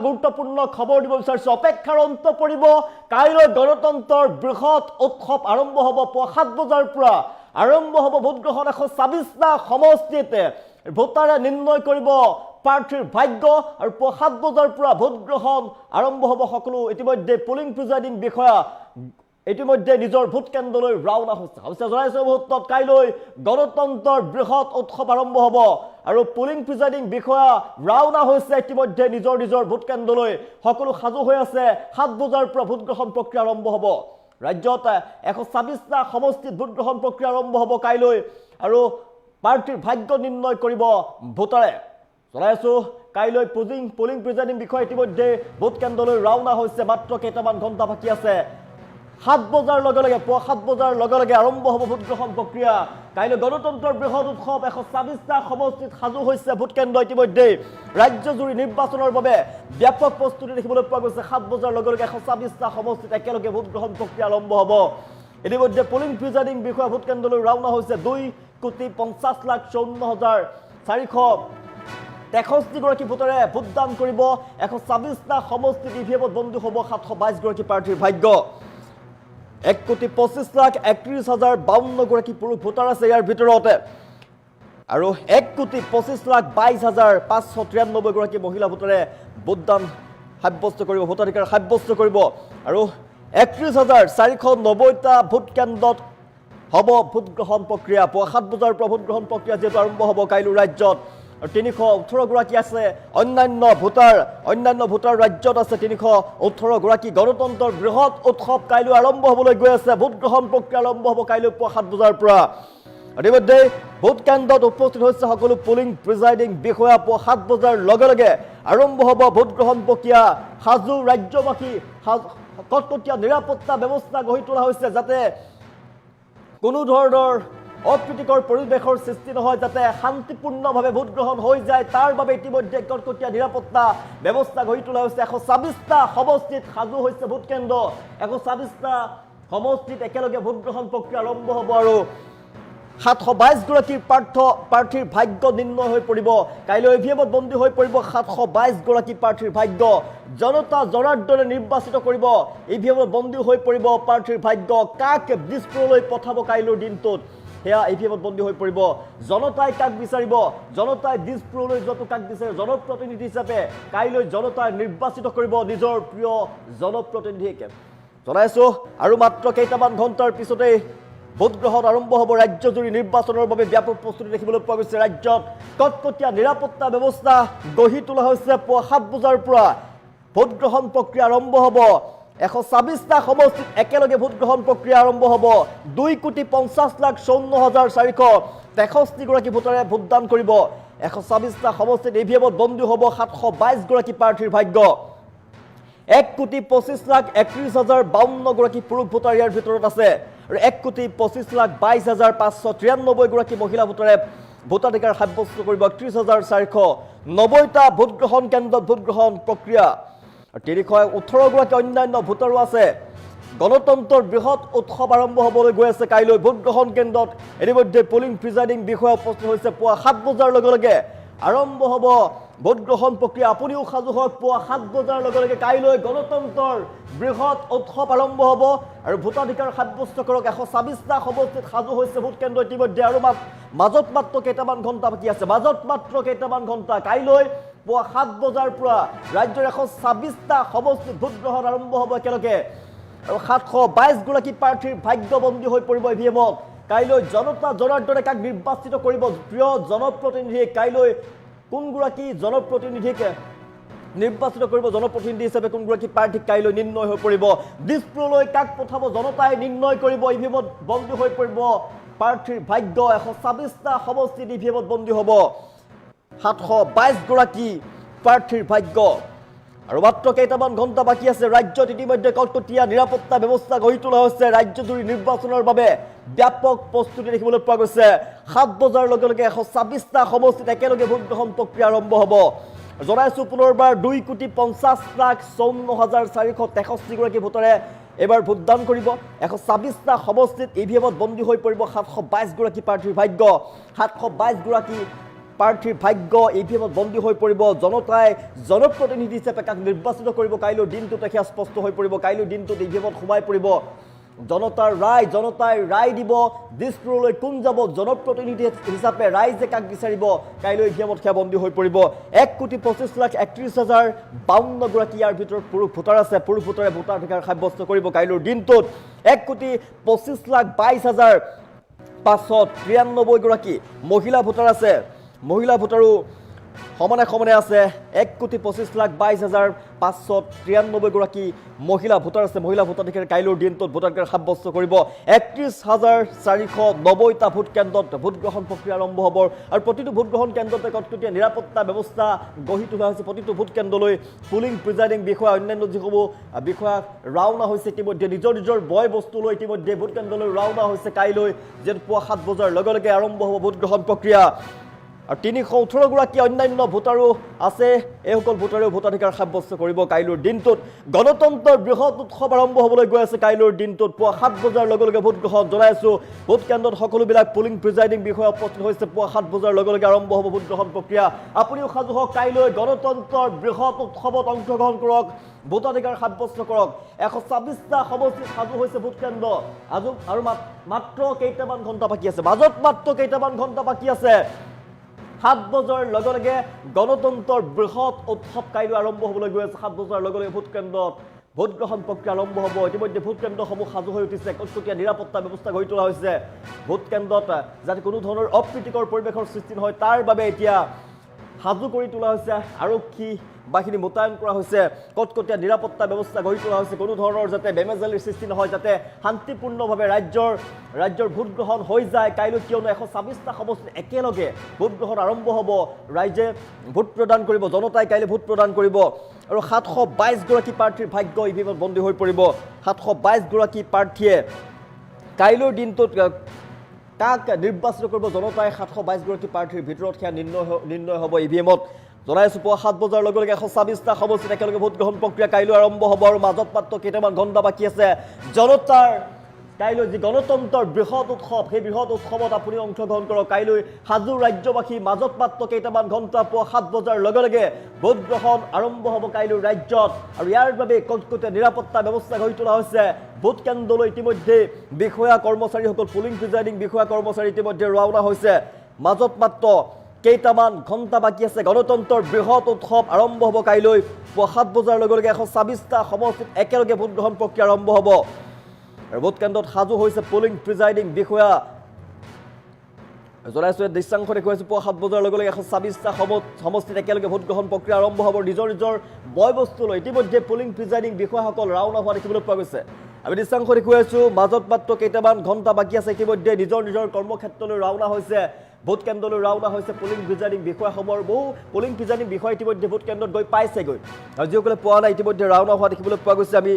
গুৰুত্বপূৰ্ণ খবৰ দিব বিচাৰিছো অপেক্ষাৰ অন্ত পৰিব কাইলৈ গণতন্ত্ৰৰ বৃহৎ উৎসৱ আৰম্ভ হ'ব ৭ বজাৰ পৰা আৰম্ভ হ'ব ভোট গ্ৰহণ ১২৬টা সমষ্টিতে ভোটাৰে নিৰ্ণয় কৰিব প্ৰাৰ্থীৰ ভাগ্য আৰু ৭ বজাৰ পৰা ভোট গ্ৰহণ আৰম্ভ হ'ব সকলো ইতিমধ্যে পুলিং প্ৰিজাইডিং বিষয়া ইতিমধ্যে নিজৰ ভোট কেন্দ্ৰলৈ ৰাওনা হৈছে জনাইছে মুহূৰ্তত কাইলৈ গণতন্ত্ৰৰ বৃহৎ উৎসৱ আৰম্ভ হ'ব আৰু পুলিং প্ৰিজাইডিং বিষয়া ৰাওনা হৈছে ইতিমধ্যে নিজৰ ভোট কেন্দ্ৰলৈ সকলো সাজু হৈ আছে ৭ বজাৰ পৰা ভোট গ্ৰহণ প্ৰক্ৰিয়া আৰম্ভ হ'ব ৰাজ্যত ১২৬টা সমষ্টিত ভোট গ্ৰহণ প্ৰক্ৰিয়া আৰম্ভ হ'ব কাইলৈ আৰু প্ৰাৰ্থীৰ ভাগ্য নিৰ্ণয় কৰিব ভোটাৰে জনাইছো কাইলৈ পুলিং প্ৰিজাইডিং বিষয়া ইতিমধ্যে ভোট কেন্দ্ৰলৈ ৰাওনা হৈছে মাত্ৰ কেইটামান ঘণ্টা বাকী আছে ৭ বজাৰ লগে লগে ৭ বজাৰ লগে লগে আৰম্ভ হ'ব ভোট গ্ৰহণ প্ৰক্ৰিয়া কাইলৈ গণতন্ত্ৰৰ বৃহৎ উৎসৱ ১২৬টা সমষ্টিত সাজু হৈছে ভোট কেন্দ্ৰ ইতিমধ্যে ৰাজ্যজুৰি নিৰ্বাচনৰ বাবে ব্যাপক প্ৰস্তুতি দেখিবলৈ পোৱা গৈছে ৭ বজাৰ লগে লগে ১২৬টা সমষ্টিত একেলগে ভোট গ্ৰহণ প্ৰক্ৰিয়া আৰম্ভ হ'ব ইতিমধ্যে পুলিং প্ৰিজাইডিং বিষয়া ভোট কেন্দ্ৰলৈ ৰাওনা হৈছে ২,৫০,৫৪,৪৬৩ গৰাকী ভোটাৰে ভোটদান কৰিব ১২৬টা সমষ্টিত ইভিএমত বন্দী হ'ব ৭২২ গৰাকী প্ৰাৰ্থীৰ ভাগ্য ১,২৫,৩১,০৫২ গৰাকী পুৰুষ ভোটাৰ আছে ইয়াৰ ভিতৰতে আৰু ১,২৫,২২,৫৯৩ গৰাকী মহিলা ভোটাৰে ভোটদান সাব্যস্ত কৰিব ভোটাধিকাৰ সাব্যস্ত কৰিব আৰু ৩১,৪৯০টা ভোট কেন্দ্ৰত হ'ব ভোট গ্ৰহণ প্ৰক্ৰিয়া ৭ বজাৰ পৰা ভোট গ্ৰহণ প্ৰক্ৰিয়া যিহেতু আৰম্ভ হ'ব কাইলৈ ৰাজ্যত আৰু ৩১৮ গৰাকী আছে অন্যান্য ভোটাৰ ৰাজ্যত আছে ৩১৮ গৰাকী গণতন্ত্ৰৰ বৃহৎ উৎসৱ কাইলৈ আৰম্ভ হ'বলৈ গৈ আছে ভোট গ্ৰহণ প্ৰক্ৰিয়া আৰম্ভ হ'ব কাইলৈ ৭ বজাৰ পৰা ইতিমধ্যে ভোট কেন্দ্ৰত উপস্থিত হৈছে সকলো পুলিং প্ৰিজাইডিং বিষয়া ৭ বজাৰ লগে লগে আৰম্ভ হ'ব ভোট গ্ৰহণ প্ৰক্ৰিয়া সাজু ৰাজ্যবাসী কটকটীয়া নিৰাপত্তা ব্যৱস্থা গঢ়ি তোলা হৈছে যাতে কোনো ধৰণৰ অপ্ৰীতিকৰ পৰিৱেশৰ সৃষ্টি নহয় যাতে শান্তিপূৰ্ণভাৱে ভোট গ্ৰহণ হৈ যায় তাৰ বাবে ইতিমধ্যে কটকটীয়া নিৰাপত্তা ব্যৱস্থা গঢ়ি তোলা হৈছে ১২৬টা সমষ্টিত সাজু হৈছে ভোট কেন্দ্ৰ ১২৬টা সমষ্টিত একেলগে ভোট গ্ৰহণ প্ৰক্ৰিয়া আৰম্ভ হ'ব আৰু ৭২২ গৰাকী প্ৰাৰ্থীৰ ভাগ্য নিৰ্ণয় হৈ পৰিব কাইলৈ ইভিএমত বন্দী হৈ পৰিব ৭২২ গৰাকী প্ৰাৰ্থীৰ ভাগ্য জনতা জনাৰ্দনে নিৰ্বাচিত কৰিব ইভিএমত বন্দী হৈ পৰিব প্ৰাৰ্থীৰ ভাগ্য কাক দিছপুৰলৈ পঠাব কাইলৈৰ দিনটোত সেয়া ইভিএমত বন্দী হৈ পৰিব জনতাই কাক বিচাৰিব জনতাই দিছপুৰলৈ যোৱাটো কাক বিচাৰে জনপ্ৰতিনিধি হিচাপে কাইলৈ জনতাই নিৰ্বাচিত কৰিব নিজৰ প্ৰিয় জনপ্ৰতিনিধিক জনাইছো আৰু মাত্ৰ কেইটামান ঘণ্টাৰ পিছতেই ভোট গ্ৰহণ আৰম্ভ হ'ব ৰাজ্যজুৰি নিৰ্বাচনৰ বাবে ব্যাপক প্ৰস্তুতি দেখিবলৈ পোৱা গৈছে ৰাজ্যত কটকটীয়া নিৰাপত্তা ব্যৱস্থা গঢ়ি তোলা হৈছে ৭ বজাৰ পৰা ভোট গ্ৰহণ প্ৰক্ৰিয়া আৰম্ভ হ'ব ১২৬টা সমষ্টিত একেলগে ভোট গ্ৰহণ প্ৰক্ৰিয়া আৰম্ভ হ'ব ২,৫০,৫৪,৪৬৩ গৰাকী ভোটাৰে ভোটদান কৰিব ১২৬টা সমষ্টিত ইভিএমত বন্দী হ'ব ৭২২ গৰাকী প্ৰাৰ্থীৰ ভাগ্য ১,২৫,৩১,০৫২ গৰাকী পুৰুষ ভোটাৰ ইয়াৰ ভিতৰত আছে আৰু ১,২৫,২২,৫৯৩ গৰাকী মহিলা ভোটাৰে ভোটাধিকাৰ সাব্যস্ত কৰিব ৩১,৪৯০টা ভোট গ্ৰহণ কেন্দ্ৰত ভোট গ্ৰহণ প্ৰক্ৰিয়া আৰু ৩১৮ গৰাকী অন্যান্য ভোটাৰো আছে গণতন্ত্ৰৰ বৃহৎ উৎসৱ আৰম্ভ হ'বলৈ গৈ আছে কাইলৈ ভোট গ্ৰহণ কেন্দ্ৰত ইতিমধ্যে পুলিং প্ৰিজাইডিং বিষয়া উপস্থিত হৈছে ৭ বজাৰ লগে লগে আৰম্ভ হ'ব ভোট গ্ৰহণ প্ৰক্ৰিয়া আপুনিও সাজু হওক ৭ বজাৰ লগে লগে কাইলৈ গণতন্ত্ৰৰ বৃহৎ উৎসৱ আৰম্ভ হ'ব আৰু ভোটাধিকাৰ সাব্যস্ত কৰক ১২৬টা সমষ্টিত সাজু হৈছে ভোট কেন্দ্ৰ ইতিমধ্যে আৰু মাজত মাত্ৰ কেইটামান ঘণ্টা বাকী আছে কাইলৈ ৭ বজাৰ পৰা ৰাজ্যৰ ১২৬টা সমষ্টিত ভোট গ্ৰহণ আৰম্ভ হ'ব একেলগে আৰু ৭২২ গৰাকী প্ৰাৰ্থীৰ ভাগ্যবন্দী হৈ পৰিব ইভিএমত কাইলৈ জনতা জনাৰ্দনে কাক নিৰ্বাচিত কৰিব প্ৰিয় জনপ্ৰতিনিধি কাইলৈ কোনগৰাকী জনপ্ৰতিনিধিক নিৰ্বাচিত কৰিব জনপ্ৰতিনিধি হিচাপে কোনগৰাকী প্ৰাৰ্থীক কাইলৈ নিৰ্ণয় হৈ পৰিব দিছপুৰলৈ কাক পঠাব জনতাই নিৰ্ণয় কৰিব ইভিএমত বন্দী হৈ পৰিব প্ৰাৰ্থীৰ ভাগ্য ১২৬টা সমষ্টিত ইভিএমত বন্দী হ'ব ৭২২ গৰাকী প্ৰাৰ্থীৰ ভাগ্য আৰু মাত্ৰ কেইটামান ঘণ্টা বাকী আছে ৰাজ্যত ইতিমধ্যে কটকটীয়া নিৰাপত্তা ব্যৱস্থা গঢ়ি তোলা হৈছে ৰাজ্যজুৰি নিৰ্বাচনৰ বাবে ব্যাপক প্ৰস্তুতি দেখিবলৈ পোৱা গৈছে ৭ বজাৰ লগে লগে ১২৬টা সমষ্টিত একেলগে ভোট গ্ৰহণ প্ৰক্ৰিয়া আৰম্ভ হ'ব জনাইছো পুনৰবাৰ ২,৫০,৫৪,৪৬৩ গৰাকী ভোটাৰে এবাৰ ভোটদান কৰিব ১২৬টা সমষ্টিত ইভিএমত বন্দী হৈ পৰিব ৭২২ গৰাকী প্ৰাৰ্থীৰ ভাগ্য ৭২২ গৰাকী প্ৰাৰ্থীৰ ভাগ্য ইভিএমত বন্দী হৈ পৰিব জনতাই জনপ্ৰতিনিধি হিচাপে কাক নিৰ্বাচিত কৰিব কাইলৈৰ দিনটোত সেয়া স্পষ্ট হৈ পৰিব কাইলৈৰ দিনটোত ইভিএমত সোমাই পৰিব জনতাই ৰায় দিব দিছপুৰলৈ কোন যাব জনপ্ৰতিনিধি হিচাপে ৰাইজে কাক বিচাৰিব কাইলৈ ইভিএমত সেয়া বন্দী হৈ পৰিব 1,25,31,052 ইয়াৰ ভিতৰত পুৰুষ ভোটাৰ আছে পুৰুষ ভোটাৰে ভোটাধিকাৰ সাব্যস্ত কৰিব কাইলৈৰ দিনটোত 1,25,22,593 মহিলা ভোটাৰ আছে মহিলা ভোটাৰো সমানে আছে 1,25,22,593 মহিলা ভোটাৰ আছে মহিলা ভোটাধিকাৰী কাইলৈৰ দিনটোত ভোটাধিকাৰ সাব্যস্ত কৰিব 31,490টা ভোট কেন্দ্ৰত ভোট গ্ৰহণ প্ৰক্ৰিয়া আৰম্ভ হ'ব আৰু প্ৰতিটো ভোট গ্ৰহণ কেন্দ্ৰতে কটকটীয়া নিৰাপত্তা ব্যৱস্থা গঢ়ি তোলা হৈছে প্ৰতিটো ভোট কেন্দ্ৰলৈ পুলিং প্ৰিজাইডিং বিষয়া অন্যান্য যিসমূহ বিষয়া ৰাওনা হৈছে ইতিমধ্যে নিজৰ বয় বস্তু লৈ ইতিমধ্যে ভোট কেন্দ্ৰলৈ ৰাওনা হৈছে কাইলৈ যেন পুৱা 7 বজাৰ লগে লগে আৰম্ভ হ'ব ভোট গ্ৰহণ প্ৰক্ৰিয়া আৰু 318 অন্যান্য ভোটাৰো আছে এইসকল ভোটাৰেও ভোটাধিকাৰ সাব্যস্ত কৰিব কাইলৈৰ দিনটোত গণতন্ত্ৰৰ বৃহৎ উৎসৱ আৰম্ভ হ'বলৈ গৈ আছে কাইলৈৰ দিনটোত পুৱা 7 বজাৰ লগে লগে ভোট গ্ৰহণ জনাইছোঁ ভোট কেন্দ্ৰত সকলোবিলাক পুলিং প্ৰিজাইডিং বিষয়া উপস্থিত হৈছে পুৱা 7 বজাৰ লগে লগে আৰম্ভ হ'ব ভোট গ্ৰহণ প্ৰক্ৰিয়া আপুনিও সাজু হওক কাইলৈ গণতন্ত্ৰৰ বৃহৎ উৎসৱত অংশগ্ৰহণ কৰক ভোটাধিকাৰ সাব্যস্ত কৰক 126টা সমষ্টিত সাজু হৈছে ভোট কেন্দ্ৰ আৰু মাত্ৰ কেইটামান ঘণ্টা বাকী আছে মাজত মাত্ৰ কেইটামান ঘণ্টা বাকী আছে 7 বজাৰ লগে লগে গণতন্ত্ৰৰ বৃহৎ উৎসৱ কাইলৈ আৰম্ভ হ'বলৈ গৈ আছে 7 বজাৰ লগে লগে ভোট কেন্দ্ৰত ভোট গ্ৰহণ প্ৰক্ৰিয়া আৰম্ভ হ'ব ইতিমধ্যে ভোট কেন্দ্ৰসমূহ সাজু হৈ উঠিছে কটকটীয়া নিৰাপত্তা ব্যৱস্থা গঢ়ি তোলা হৈছে ভোট কেন্দ্ৰত যাতে কোনো ধৰণৰ অপ্ৰীতিকৰ পৰিৱেশৰ সৃষ্টি নহয় তাৰ বাবে এতিয়া সাজু কৰি তোলা হৈছে আৰক্ষী বাহিনী মোতায়েন কৰা হৈছে কটকটীয়া নিৰাপত্তা ব্যৱস্থা গঢ়ি তোলা হৈছে কোনো ধৰণৰ যাতে বেমেজালিৰ সৃষ্টি নহয় যাতে শান্তিপূৰ্ণভাৱে ৰাজ্যৰ ভোট গ্ৰহণ হৈ যায় কাইলৈ কিয়নো 126টা সমষ্টিত একেলগে ভোট গ্ৰহণ আৰম্ভ হ'ব ৰাইজে ভোট প্ৰদান কৰিব জনতাই কাইলৈ ভোট প্ৰদান কৰিব আৰু 722 প্ৰাৰ্থীৰ ভাগ্য ইভিএমত বন্দী হৈ পৰিব 722 প্ৰাৰ্থীয়ে কাইলৈৰ দিনটোত কাক নিৰ্বাচিত কৰিব জনতাই 722 প্ৰাৰ্থীৰ ভিতৰত সেয়া নিৰ্ণয় হ'ব ইভিএমত জনাইছোঁ পুৱা 7 বজাৰ লগে লগে 126টা সমষ্টিত একেলগে ভোট গ্ৰহণ প্ৰক্ৰিয়া কাইলৈ আৰম্ভ হ'ব আৰু মাজত মাত্ৰ কেইটামান ঘণ্টা বাকী আছে জনতাৰ কাইলৈ যি গণতন্ত্ৰৰ বৃহৎ উৎসৱ সেই বৃহৎ উৎসৱত আপুনি অংশগ্ৰহণ কৰক কাইলৈ সাজু ৰাজ্যবাসী মাজত মাত্ৰ কেইটামান ঘণ্টা পুৱা 7 বজাৰ লগে লগে ভোট গ্ৰহণ আৰম্ভ হ'ব কাইলৈ ৰাজ্যত আৰু ইয়াৰ বাবে কটকটীয়া নিৰাপত্তা ব্যৱস্থা গঢ়ি তোলা হৈছে ভোট কেন্দ্ৰলৈ ইতিমধ্যে বিষয়া কৰ্মচাৰীসকল পুলিং প্ৰিজাইডিং বিষয়া কৰ্মচাৰী ইতিমধ্যে ৰাওনা হৈছে মাজত মাত্ৰ কেইটামান ঘণ্টা বাকী আছে গণতন্ত্ৰৰ বৃহৎ উৎসৱ আৰম্ভ হ'ব কাইলৈ পুৱা 7 বজাৰ লগে লগে 126টা সমষ্টিত একেলগে ভোট গ্ৰহণ প্ৰক্ৰিয়া আৰম্ভ হ'ব আৰু ভোট কেন্দ্ৰত সাজু হৈছে পুলিং প্ৰিজাইডিং বিষয়া জনাইছোঁ দৃশ্যাংশ দেখুৱাইছোঁ পুৱা 7 বজাৰ লগে লগে 126টা সমষ্টিত একেলগে ভোট গ্ৰহণ প্ৰক্ৰিয়া আৰম্ভ হ'ব নিজৰ বয় বস্তু লৈ ইতিমধ্যে পুলিং প্ৰিজাইডিং বিষয়াসকল ৰাওনা হোৱা দেখিবলৈ পোৱা গৈছে আমি দৃশ্যাংশ দেখুৱাইছোঁ মাজত মাত্ৰ কেইটামান ঘণ্টা বাকী আছে ইতিমধ্যে নিজৰ কৰ্মক্ষেত্ৰলৈ ৰাওনা হৈছে ভোট কেন্দ্ৰলৈ ৰাওনা হৈছে পুলিং প্ৰিজাইডিং বিষয়াসমূহৰ বহু পুলিং প্ৰিজাইডিং বিষয়া ইতিমধ্যে ভোট কেন্দ্ৰত গৈ পাইছেগৈ আৰু যিসকলে পোৱা নাই ইতিমধ্যে ৰাওনা হোৱা দেখিবলৈ পোৱা গৈছে আমি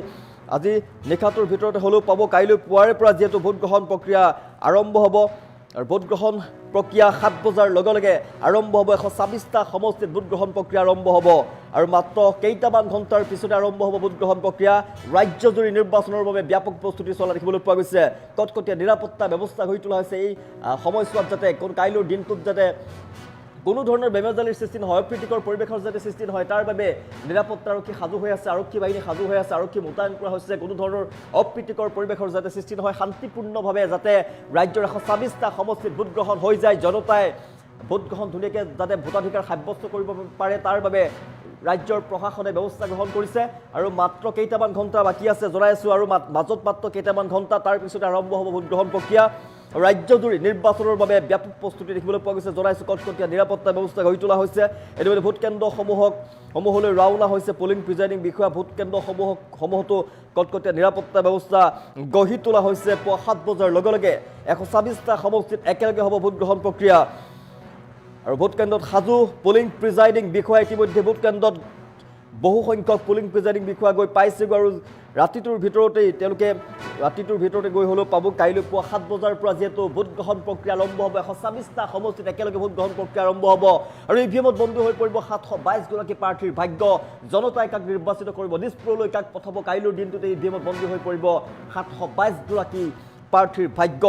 আজি নিশাটোৰ ভিতৰতে হ'লেও পাব কাইলৈ পুৱাৰে পৰা যিহেতু ভোট গ্ৰহণ প্ৰক্ৰিয়া আৰম্ভ হ'ব আৰু ভোট গ্ৰহণ প্ৰক্ৰিয়া 7 বজাৰ লগে লগে আৰম্ভ হ'ব 126টা সমষ্টিত ভোট গ্ৰহণ প্ৰক্ৰিয়া আৰম্ভ হ'ব আৰু মাত্ৰ কেইটামান ঘণ্টাৰ পিছতে আৰম্ভ হ'ব ভোট গ্ৰহণ প্ৰক্ৰিয়া ৰাজ্যজুৰি নিৰ্বাচনৰ বাবে ব্যাপক প্ৰস্তুতি চলা দেখিবলৈ পোৱা গৈছে কটকটীয়া নিৰাপত্তা ব্যৱস্থা গঢ়ি তোলা হৈছে এই সময়ছোৱাত যাতে কাইলৈৰ দিনটোত যাতে কোনো ধৰণৰ বেমেজালিৰ সৃষ্টি নহয় অপ্ৰীতিকৰ পৰিৱেশৰ যাতে সৃষ্টি নহয় তাৰ বাবে নিৰাপত্তাৰক্ষী সাজু হৈ আছে আৰক্ষী বাহিনী সাজু হৈ আছে আৰক্ষী মোতায়েন কৰা হৈছে কোনো ধৰণৰ অপ্ৰীতিকৰ পৰিৱেশৰ যাতে সৃষ্টি নহয় শান্তিপূৰ্ণভাৱে যাতে ৰাজ্যৰ 126টা সমষ্টিত ভোট গ্ৰহণ হৈ যায় জনতাই ভোট গ্ৰহণ ধুনীয়াকৈ যাতে ভোটাধিকাৰ সাব্যস্ত কৰিব পাৰে তাৰ বাবে ৰাজ্যৰ প্ৰশাসনে ব্যৱস্থা গ্ৰহণ কৰিছে আৰু মাত্ৰ কেইটামান ঘণ্টা বাকী আছে জনাইছোঁ আৰু মাজত মাত্ৰ কেইটামান ঘণ্টা তাৰ পিছতে আৰম্ভ হ'ব ভোট গ্ৰহণ প্ৰক্ৰিয়া ৰাজ্যজুৰি নিৰ্বাচনৰ বাবে ব্যাপক প্ৰস্তুতি দেখিবলৈ পোৱা গৈছে জনাইছোঁ কটকটীয়া নিৰাপত্তা ব্যৱস্থা গঢ়ি তোলা হৈছে ইতিমধ্যে ভোট কেন্দ্ৰসমূহলৈ ৰাওনা হৈছে পুলিং প্ৰিজাইডিং বিষয়া ভোট কেন্দ্ৰসমূহতো কটকটীয়া নিৰাপত্তা ব্যৱস্থা গঢ়ি তোলা হৈছে পুৱা 7 বজাৰ লগে লগে 126টা সমষ্টিত একেলগে হ'ব ভোট গ্ৰহণ প্ৰক্ৰিয়া আৰু ভোট কেন্দ্ৰত সাজু পুলিং প্ৰিজাইডিং বিষয়া ইতিমধ্যে ভোট কেন্দ্ৰত বহু সংখ্যক পুলিং প্ৰিজাইডিং বিষয়া গৈ পাইছেগৈ আৰু ৰাতিটোৰ ভিতৰতে গৈ হ'লেও পাব কাইলৈ পুৱা 7 বজাৰ পৰা যিহেতু ভোট গ্ৰহণ প্ৰক্ৰিয়া আৰম্ভ হ'ব 126টা সমষ্টিত একেলগে ভোট গ্ৰহণ প্ৰক্ৰিয়া আৰম্ভ হ'ব আৰু ইভিএমত বন্দী হৈ পৰিব 722 প্ৰাৰ্থীৰ ভাগ্য জনতাই কাক নিৰ্বাচিত কৰিব দিছপুৰলৈ কাক পঠাব কাইলৈৰ দিনটোতে ইভিএমত বন্দী হৈ পৰিব 722 প্ৰাৰ্থীৰ ভাগ্য